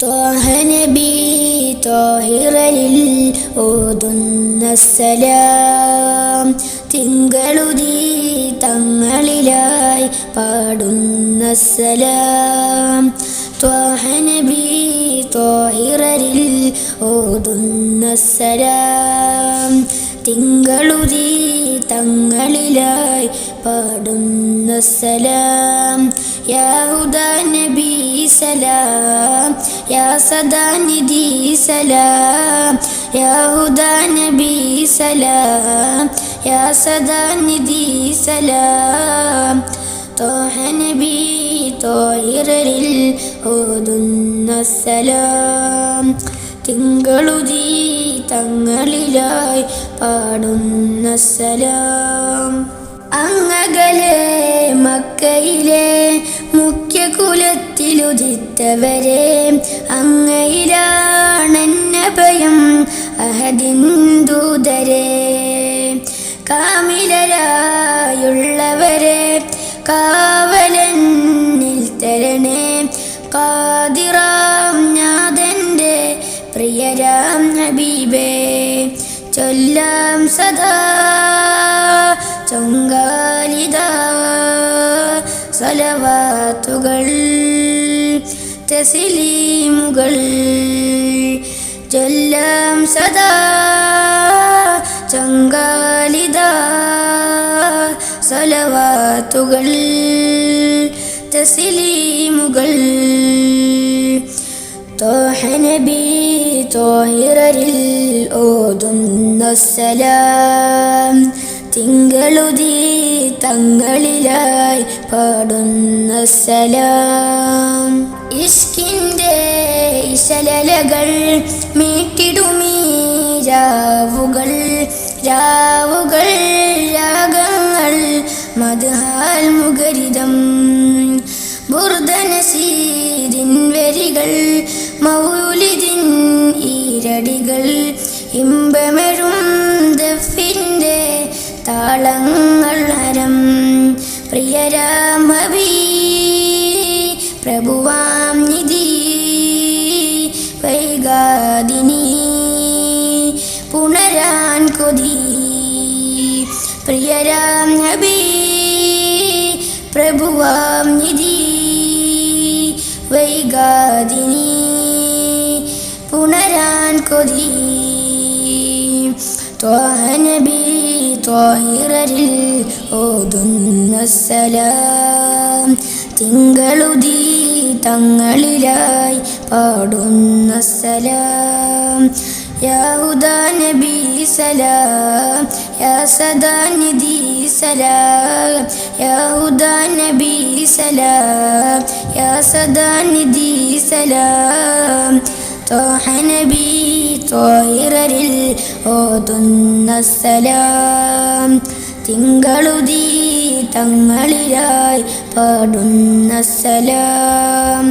ത്വാഹ നബി ത്വാഹിറിൽ ഓതുന്ന സലാം, തിങ്കളുദീ തങ്ങളിലായി പാടുന്ന സലാം. ത്വാഹ നബി ത്വാഹിറിൽ ഓതുന്ന സലാം, തിങ്കളുദീ തങ്ങളിലായി പാടുന്ന സലാം. യാ ഹുദാ നബി സലാം, യാ സദാനിധി സലാം. യാ ഹുദാ നബി സലാം, യാ സദാനിധി സലാം. ത്വാഹ നബി ത്വാഹിറിൽ ഓതുന്ന സലാം, തിങ്കളുദീ തങ്ങളിലായി പാടുന്ന സലാം. അങ്ങകലെ മക്കയിലെ മുഖ്യ കുലത്തിലുദിത്തവരെ, അങ്ങയിലാണെന്നഭയം അഹദിൻ ദൂതരെ. കാമിലരായുള്ളവരെ കാവലന്നിൽ തരണേ, ഖാദിറാം നാഥന്റെ പ്രിയരാം ഹബീബേ. ചൊല്ലാം സദാ ചൊങ്കാലിദാ സലവാത്തുകൾ തസ്ലീമുകൾ. ചൊല്ലാം സദാ ചൊങ്കാലിദാ സലവാത്തുകൾ തസ്ലീമുകൾ. ത്വാഹ നബി ത്വാഹിറിൽ ഓതുന്ന സലാം, തിങ്കളുദീ തങ്ങളിലായി പാടുന്ന സലാം. ഇഷ്കിൻ്റെ ഇശലലകൾ മീട്ടിടുമീ രാവുകൾ, രാവുകൾ രാഗങ്ങൾ മദ്ഹാൽ മുഖരിതം. ബുർദനസീരിൻ വരികൾ, മൗലിദിൻ ഈരടികൾ, ഇമ്പമെഴും ദഫിൻ്റെ താളങ്ങൾ ഹരം. പ്രിയരാം ഹബീബ് പ്രഭുവാം നിധി, വൈകാദിനി പുണരാൻ കൊതി. പ്രിയരാം ഹബീബ് പ്രഭുവാം നിധി, വൈകാദിനി പുണരാൻ കൊതി. ത്വാഹ നബി ത്വാഹിറിൽ ഓതുന്ന സലാം, തിങ്കളുദീ തങ്ങളിലായി പാടുന്ന സലാം. യാ ഹുദാ നബി സലാം, യാ സദാനിധി സലാം. യാ ഹുദാ നബി സലാം, യാ സദാനിധി സലാം. ത്വാഹ നബി ത്വാഹിറിൽ ഓതുന്ന സലാം, തിങ്കളുദീ തങ്ങളിലായി പാടുന്ന സലാം.